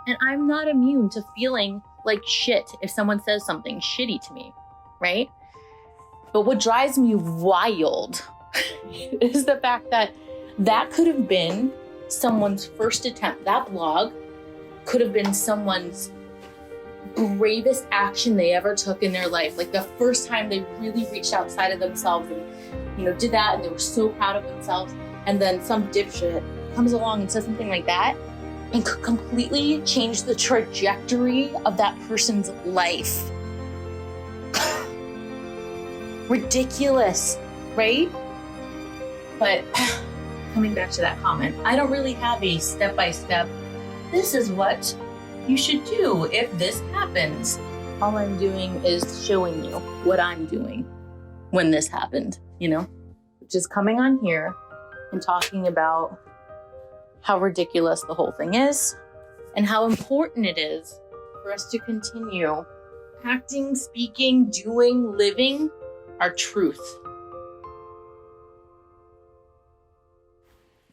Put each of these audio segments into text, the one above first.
And I'm not immune to feeling like shit if someone says something shitty to me, right? But what drives me wild is the fact that that could have been someone's first attempt. That blog could have been someone's bravest action they ever took in their life. Like the first time they really reached outside of themselves and, did that, and they were so proud of themselves. And then some dipshit comes along and says something like that and could completely change the trajectory of that person's life. Ridiculous, right? But coming back to that comment, I don't really have a step-by-step, this is what you should do if this happens. All I'm doing is showing you what I'm doing when this happened, just coming on here and talking about how ridiculous the whole thing is and how important it is for us to continue acting, speaking, doing, living our truth.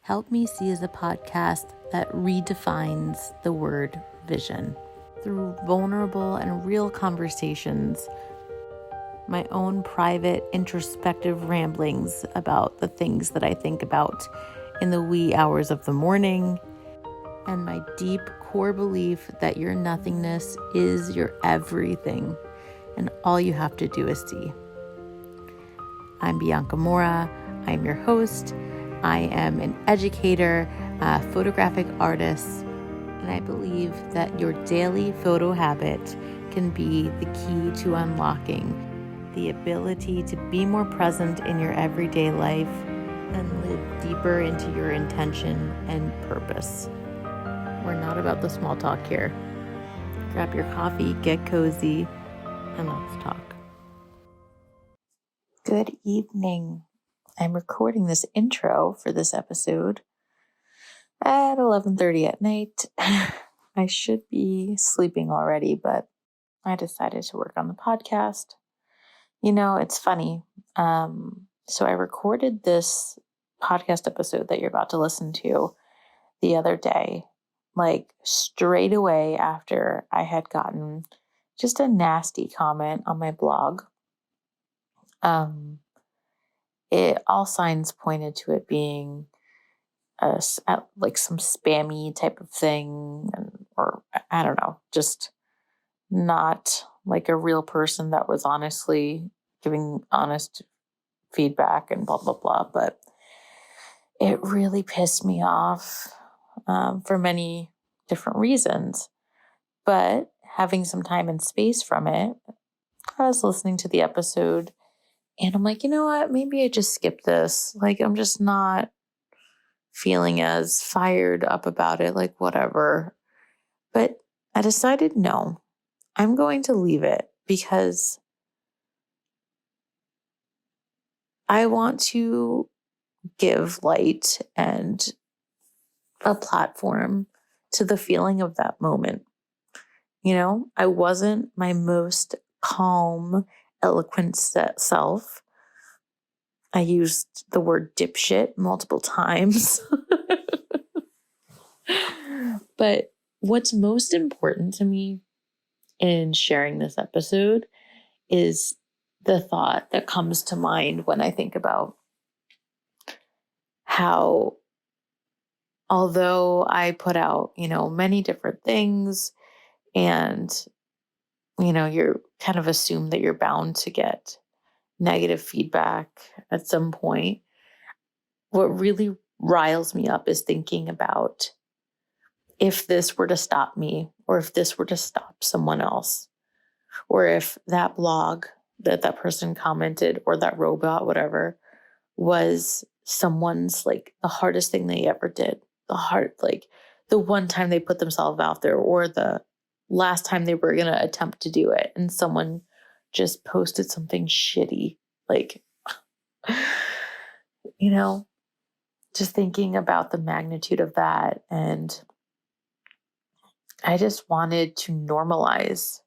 Help Me See is a podcast that redefines the word vision through vulnerable and real conversations, my own private introspective ramblings about the things that I think about in the wee hours of the morning, and my deep core belief that your nothingness is your everything, and all you have to do is see. I'm Bianca Mora. I'm your host. I am an educator, a photographic artist, and I believe that your daily photo habit can be the key to unlocking the ability to be more present in your everyday life and live deeper into your intention and purpose. We're not about the small talk here. Grab your coffee, get cozy, and let's talk. Good evening. I'm recording this intro for this episode at 11:30 at night. I should be sleeping already, but I decided to work on the podcast. It's funny. So I recorded this podcast episode that you're about to listen to the other day, like straight away after I had gotten just a nasty comment on my blog. All signs pointed to it being like some spammy type of thing, or I don't know, just not like a real person that was honestly giving honest feedback and blah, blah, blah. But it really pissed me off for many different reasons. But having some time and space from it, I was listening to the episode and I'm like, you know what? Maybe I just skip this. Like, I'm just not feeling as fired up about it, like whatever. But I decided, no, I'm going to leave it because I want to give light and a platform to the feeling of that moment. I wasn't my most calm, eloquent self. I used the word dipshit multiple times. But what's most important to me in sharing this episode is the thought that comes to mind when I think about how, although I put out, many different things and, you're kind of assume that you're bound to get negative feedback at some point. What really riles me up is thinking about if this were to stop me, or if this were to stop someone else, or if that blog that person commented, or that robot, whatever, was someone's like the hardest thing they ever did. Like the one time they put themselves out there, or the last time they were going to attempt to do it. And someone just posted something shitty. Like, just thinking about the magnitude of that. And I just wanted to normalize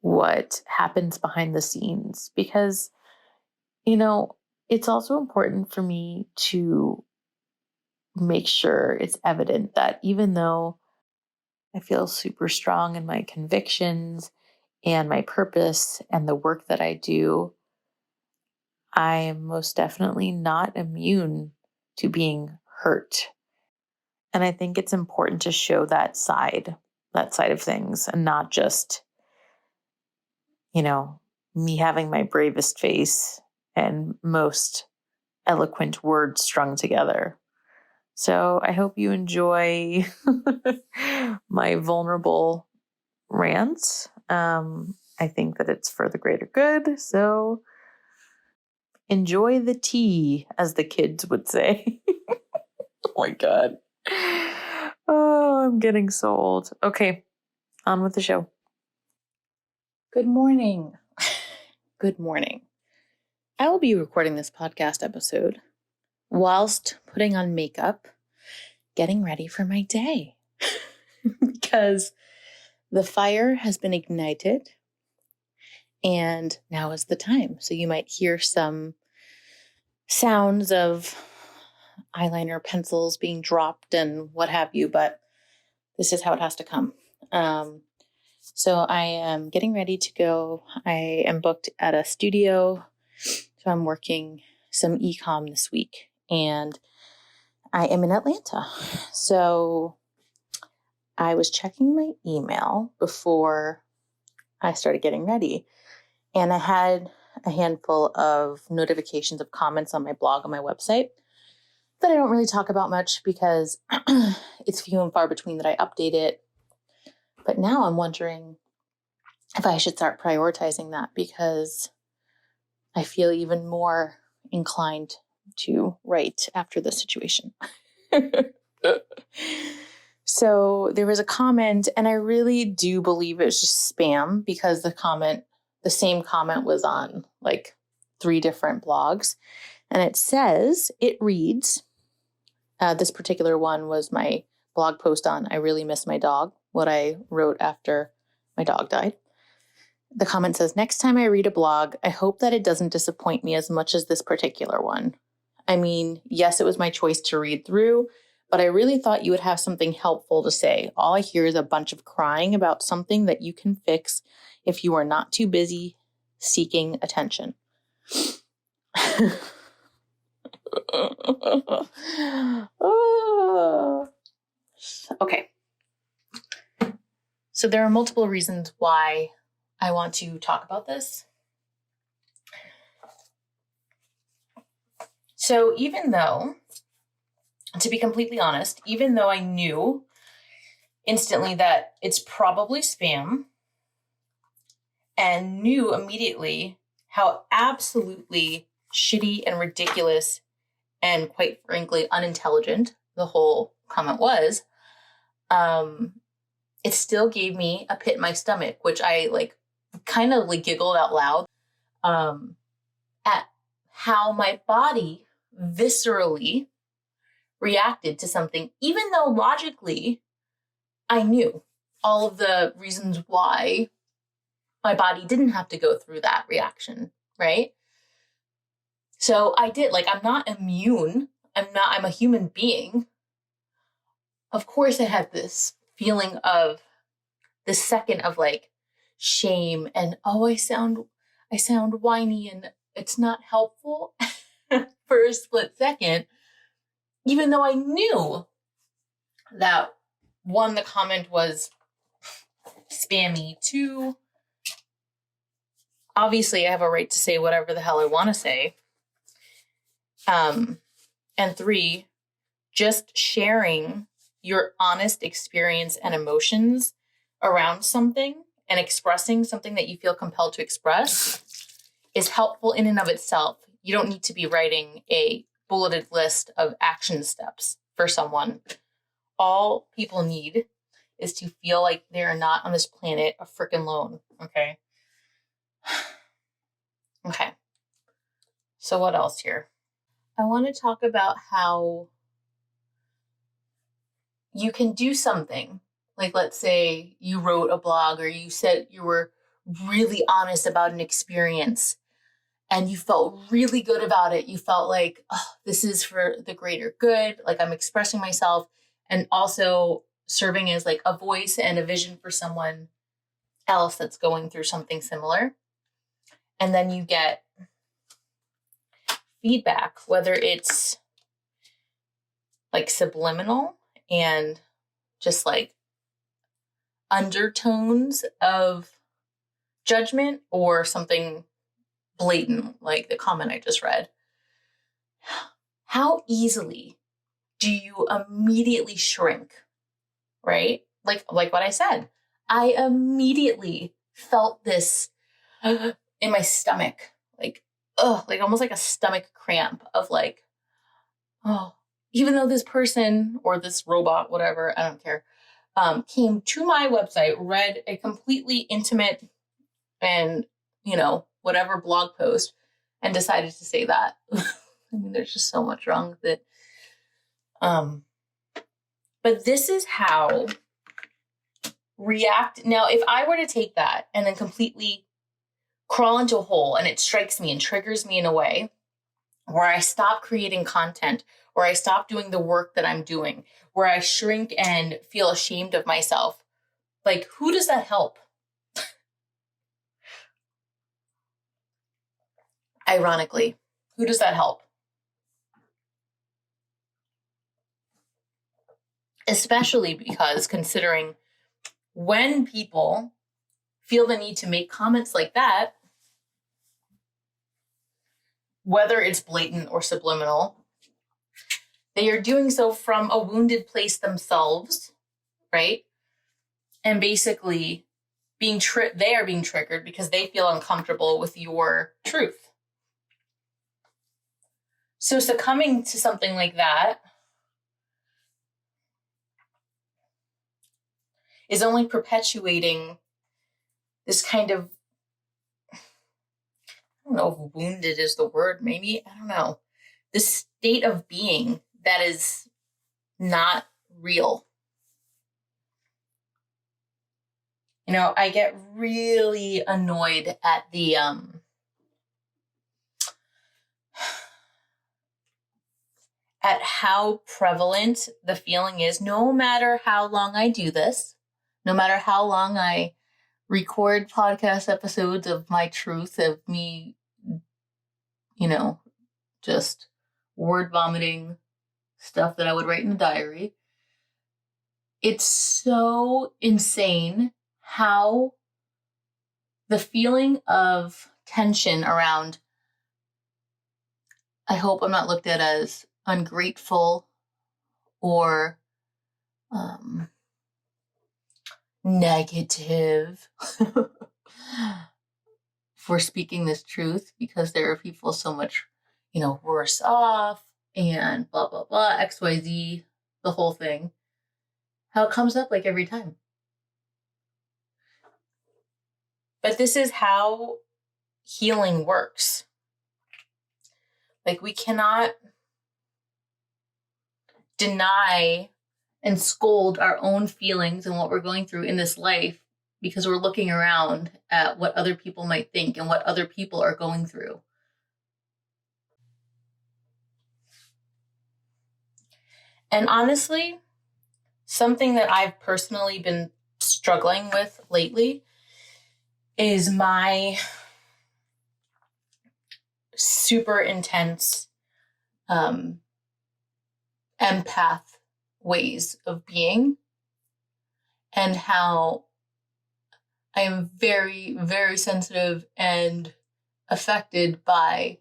what happens behind the scenes because, it's also important for me to make sure it's evident that even though I feel super strong in my convictions and my purpose and the work that I do. I am most definitely not immune to being hurt. And I think it's important to show that side of things, and not just, me having my bravest face and most eloquent words strung together. So I hope you enjoy my vulnerable rants. I think that it's for the greater good. So enjoy the tea, as the kids would say. Oh my God. Oh, I'm getting so old. Okay, on with the show. Good morning. Good morning. I will be recording this podcast episode whilst putting on makeup, getting ready for my day. Because the fire has been ignited and now is the time. So you might hear some sounds of eyeliner, pencils being dropped and what have you, but this is how it has to come. So I am getting ready to go. I am booked at a studio, so I'm working some e-com this week, and I am in Atlanta. So I was checking my email before I started getting ready, and I had a handful of notifications of comments on my blog on my website that I don't really talk about much because it's few and far between that I update it. But now I'm wondering if I should start prioritizing that, because I feel even more inclined to write after this situation. So there was a comment, and I really do believe it was just spam, because the same comment was on like 3 different blogs. And it reads, this particular one was my blog post on I really miss my dog, what I wrote after my dog died. The comment says, next time I read a blog, I hope that it doesn't disappoint me as much as this particular one. I mean, yes, it was my choice to read through, but I really thought you would have something helpful to say. All I hear is a bunch of crying about something that you can fix if you are not too busy seeking attention. Okay. So there are multiple reasons why I want to talk about this. So even though, to be completely honest, even though I knew instantly that it's probably spam, and knew immediately how absolutely shitty and ridiculous and, quite frankly, unintelligent the whole comment was, it still gave me a pit in my stomach, which I kind of giggled out loud at how my body viscerally reacted to something, even though logically I knew all of the reasons why my body didn't have to go through that reaction, right? So I did. I'm not immune. I'm a human being. Of course I had this feeling of this second of shame and, oh, I sound whiny and it's not helpful for a split second, even though I knew that 1, the comment was spammy, 2, obviously I have a right to say whatever the hell I want to say, and 3, just sharing your honest experience and emotions around something and expressing something that you feel compelled to express is helpful in and of itself. You don't need to be writing a bulleted list of action steps for someone. All people need is to feel like they're not on this planet a freaking alone. Okay. Okay. So what else here? I want to talk about how you can do something. Let's say you wrote a blog, or you said you were really honest about an experience and you felt really good about it. You felt like, oh, this is for the greater good. I'm expressing myself and also serving as like a voice and a vision for someone else that's going through something similar. And then you get feedback, whether it's like subliminal and just like undertones of judgment, or something blatant like the comment I just read. How easily do you immediately shrink, right? Like what I said, I immediately felt this in my stomach, like almost like a stomach cramp of like, oh, even though this person or this robot, whatever, I don't care, came to my website, read a completely intimate and, whatever blog post, and decided to say that. I mean, there's just so much wrong with it. But this is how react. Now, if I were to take that and then completely crawl into a hole, and it strikes me and triggers me in a way where I stop creating content, where I stop doing the work that I'm doing, where I shrink and feel ashamed of myself, like, who does that help? Ironically, who does that help? Especially because, considering when people feel the need to make comments like that, whether it's blatant or subliminal, they are doing so from a wounded place themselves, right? And basically they are being triggered because they feel uncomfortable with your truth. So succumbing to something like that is only perpetuating this kind of, I don't know if wounded is the word, maybe, I don't know, this state of being that is not real. I get really annoyed at the at how prevalent the feeling is, no matter how long I do this, no matter how long I record podcast episodes of my truth, of me, just word vomiting stuff that I would write in a diary. It's so insane how the feeling of tension around, I hope I'm not looked at as ungrateful or negative for speaking this truth, because there are people so much, worse off and blah, blah, blah, XYZ, the whole thing. How it comes up like every time. But this is how healing works. Like, we cannot deny and scold our own feelings and what we're going through in this life because we're looking around at what other people might think and what other people are going through. And honestly, something that I've personally been struggling with lately is my super intense empath ways of being, and how I am very, very sensitive and affected by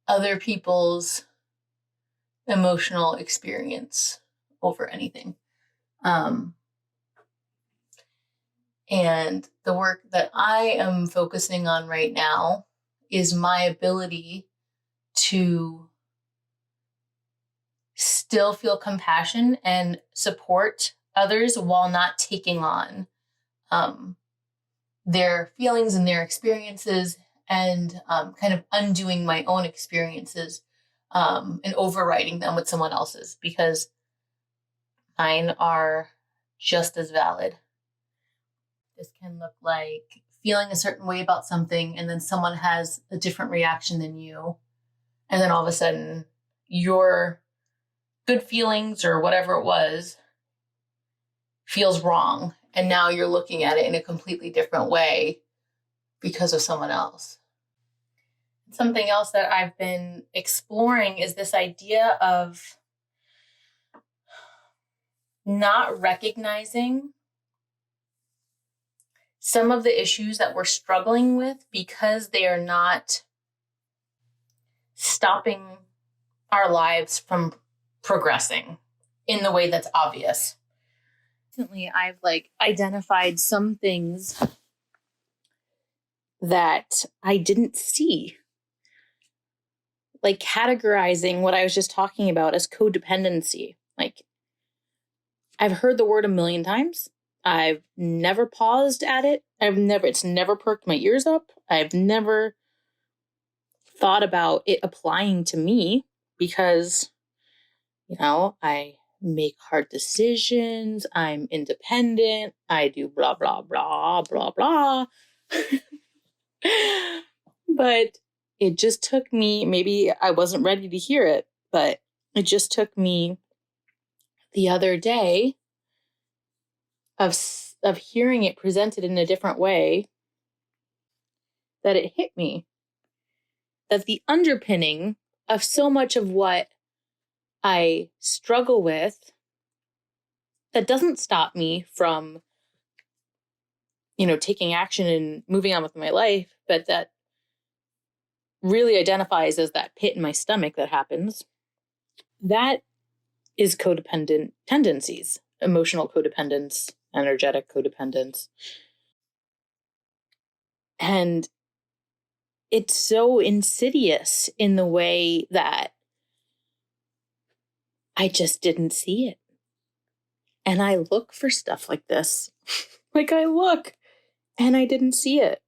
other people's emotional experience over anything. And the work that I am focusing on right now is my ability to still feel compassion and support others while not taking on their feelings and their experiences, and kind of undoing my own experiences and overriding them with someone else's, because mine are just as valid. This can look like feeling a certain way about something, and then someone has a different reaction than you. And then all of a sudden, your good feelings or whatever it was feels wrong. And now you're looking at it in a completely different way because of someone else. Something else that I've been exploring is this idea of not recognizing some of the issues that we're struggling with because they are not stopping our lives from progressing in the way that's obvious. Recently, I've identified some things that I didn't see. Like categorizing what I was just talking about as codependency. Like, I've heard the word a million times. I've never paused at it. It's never perked my ears up. I've never thought about it applying to me because, I make hard decisions. I'm independent. I do blah, blah, blah, blah, blah. But it just took me, maybe I wasn't ready to hear it, but it just took me the other day of hearing it presented in a different way that it hit me that the underpinning of so much of what I struggle with that doesn't stop me from, taking action and moving on with my life, but that really identifies as that pit in my stomach that happens. That is codependent tendencies, emotional codependence, energetic codependence. And it's so insidious in the way that I just didn't see it. And I look for stuff like this. I look and I didn't see it.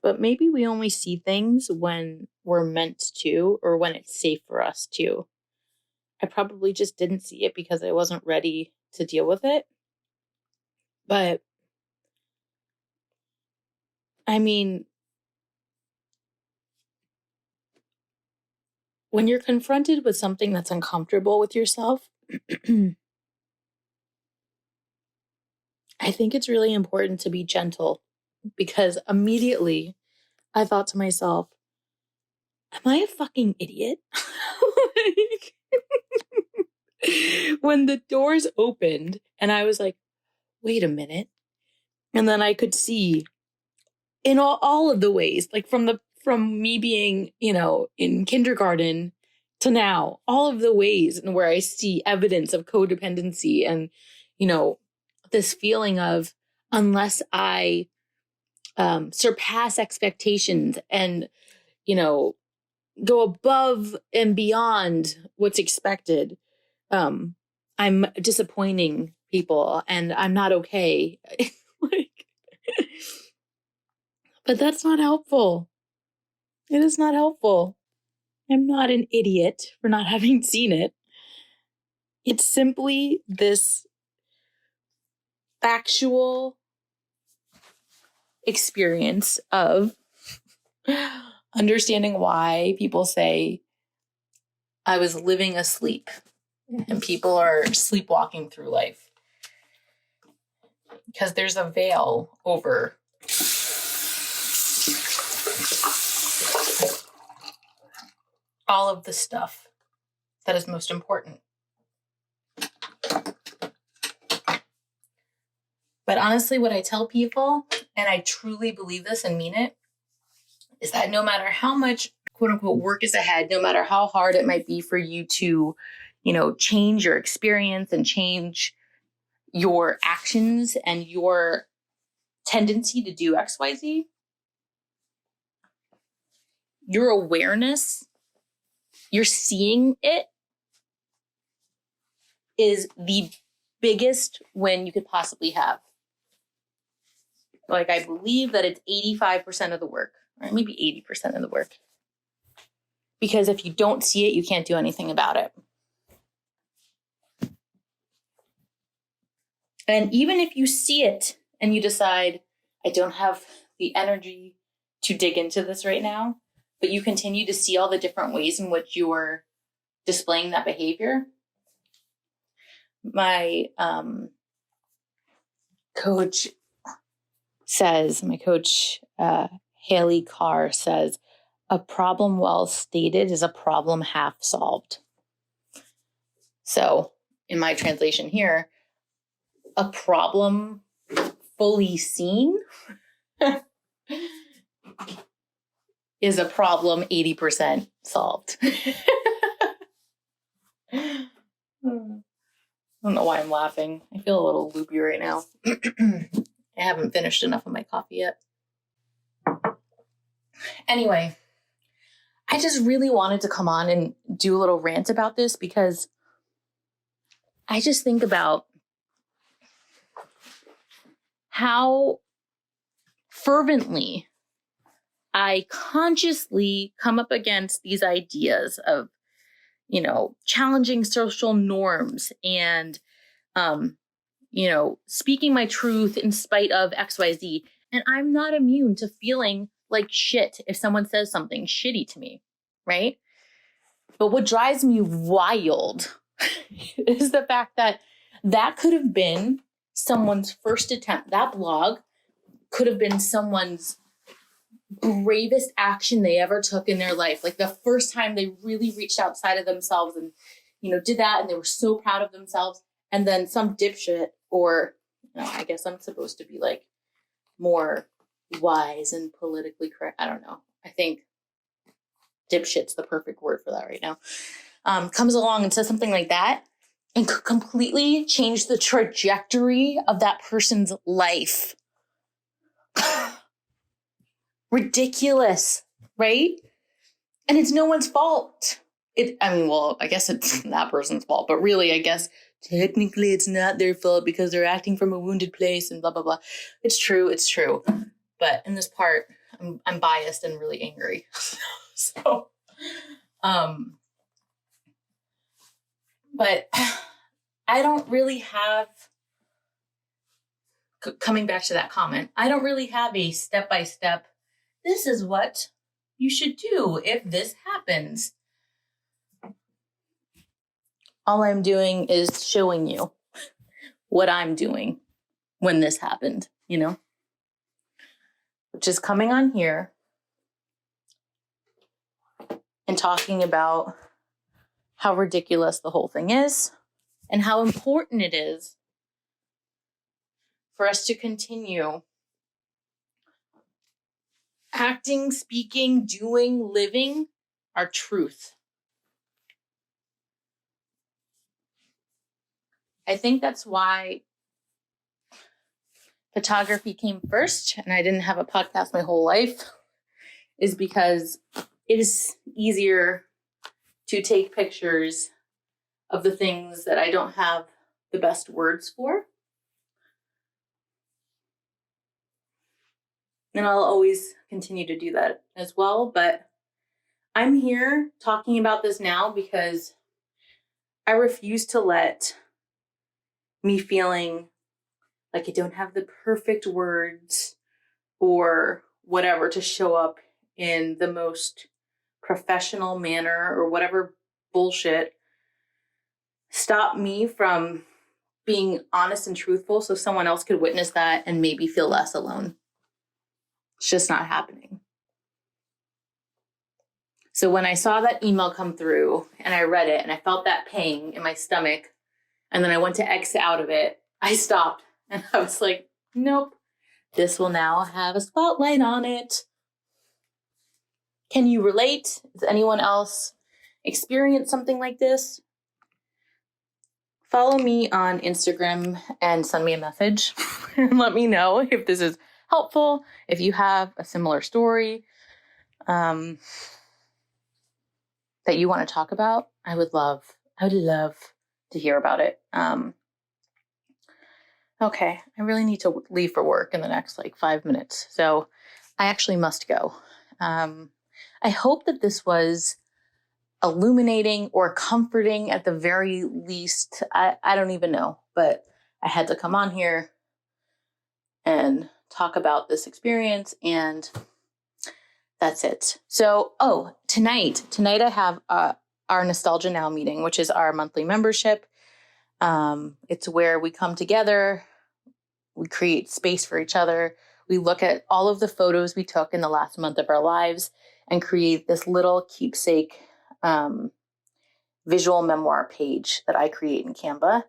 But maybe we only see things when we're meant to or when it's safe for us to. I probably just didn't see it because I wasn't ready to deal with it. But I mean, when you're confronted with something that's uncomfortable with yourself, I think it's really important to be gentle because immediately I thought to myself, am I a fucking idiot? When the doors opened and I was like, wait a minute. And then I could see in all of the ways, from me being, in kindergarten to now, all of the ways in where I see evidence of codependency and, this feeling of unless I surpass expectations and, go above and beyond what's expected, I'm disappointing people and I'm not okay. But that's not helpful. It is not helpful. I'm not an idiot for not having seen it. It's simply this factual experience of understanding why people say I was living asleep and people are sleepwalking through life. Because there's a veil over all of the stuff that is most important. But honestly, what I tell people, and I truly believe this and mean it, is that no matter how much quote unquote work is ahead, no matter how hard it might be for you to, change your experience and change your actions and your tendency to do XYZ, your awareness, you're seeing it is the biggest win you could possibly have. I believe that it's 85% of the work, or maybe 80% of the work. Because if you don't see it, you can't do anything about it. And even if you see it and you decide, I don't have the energy to dig into this right now, but you continue to see all the different ways in which you're displaying that behavior, my coach Haley Carr says, a problem well stated is a problem half solved. So in my translation here, a problem fully seen is a problem 80% solved. I don't know why I'm laughing. I feel a little loopy right now. I haven't finished enough of my coffee yet. Anyway, I just really wanted to come on and do a little rant about this because I just think about how fervently I consciously come up against these ideas of, challenging social norms and, speaking my truth in spite of XYZ. And I'm not immune to feeling like shit if someone says something shitty to me, right? But what drives me wild is the fact that could have been someone's first attempt. That blog could have been someone's bravest action they ever took in their life. Like the first time they really reached outside of themselves and, did that, and they were so proud of themselves. And then some dipshit, or, I guess I'm supposed to be like more wise and politically correct. I don't know. I think dipshit's the perfect word for that right now. Comes along and says something like that and could completely change the trajectory of that person's life. Ridiculous, right? And it's no one's fault. I guess it's that person's fault, but really, I guess technically it's not their fault because they're acting from a wounded place and blah, blah, blah. It's true. But in this part, I'm biased and really angry. So, but I don't really have, coming back to that comment, I don't really have a step-by-step, this is what you should do if this happens. All I'm doing is showing you what I'm doing when this happened, which is coming on here and talking about how ridiculous the whole thing is and how important it is for us to continue acting, speaking, doing, living our truth. I think that's why photography came first and I didn't have a podcast my whole life, is because it is easier to take pictures of the things that I don't have the best words for. And I'll always continue to do that as well. But I'm here talking about this now because I refuse to let me feeling like I don't have the perfect words or whatever to show up in the most professional manner or whatever bullshit stop me from being honest and truthful so someone else could witness that and maybe feel less alone. It's just not happening. So when I saw that email come through and I read it and I felt that pang in my stomach and then I went to exit out of it, I stopped and I was like, nope, this will now have a spotlight on it. Can you relate? Does anyone else experience something like this? Follow me on Instagram and send me a message and let me know if this is helpful, if you have a similar story that you want to talk about. I would love to hear about it. Okay, I really need to leave for work in the next 5 minutes, so I actually must go. I hope that this was illuminating or comforting at the very least. I don't even know, but I had to come on here and talk about this experience, and that's it. So, tonight I have our Nostalgia Now meeting, which is our monthly membership. It's where we come together, we create space for each other. We look at all of the photos we took in the last month of our lives and create this little keepsake visual memoir page that I create in Canva.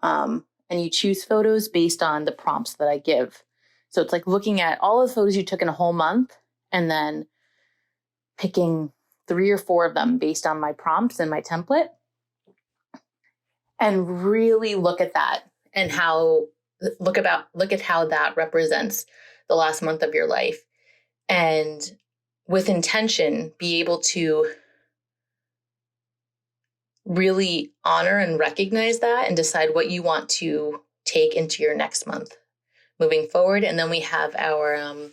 And you choose photos based on the prompts that I give. So it's like looking at all the photos you took in a whole month and then picking 3 or 4 of them based on my prompts and my template, and really look at that and look at how that represents the last month of your life, and with intention be able to really honor and recognize that and decide what you want to take into your next month moving forward. And then we have our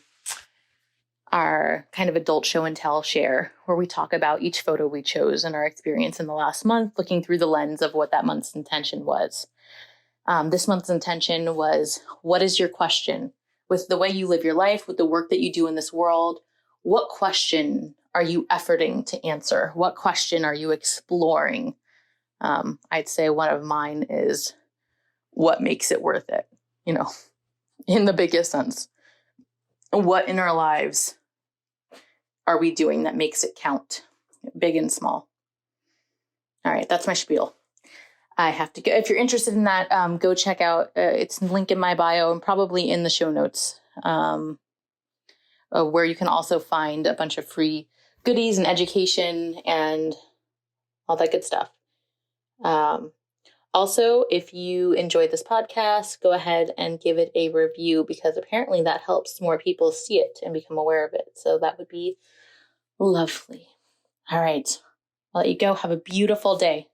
kind of adult show and tell share, where we talk about each photo we chose and our experience in the last month, looking through the lens of what that month's intention was. This month's intention was, what is your question? With the way you live your life, with the work that you do in this world, what question are you efforting to answer? What question are you exploring? I'd say one of mine is, what makes it worth it? In the biggest sense. What in our lives are we doing that makes it count, big and small? All right, that's my spiel. I have to go. If you're interested in that, go check out, it's linked in my bio and probably in the show notes, where you can also find a bunch of free goodies and education and all that good stuff. Also, if you enjoyed this podcast, go ahead and give it a review, because apparently that helps more people see it and become aware of it. So that would be lovely. All right, I'll let you go. Have a beautiful day.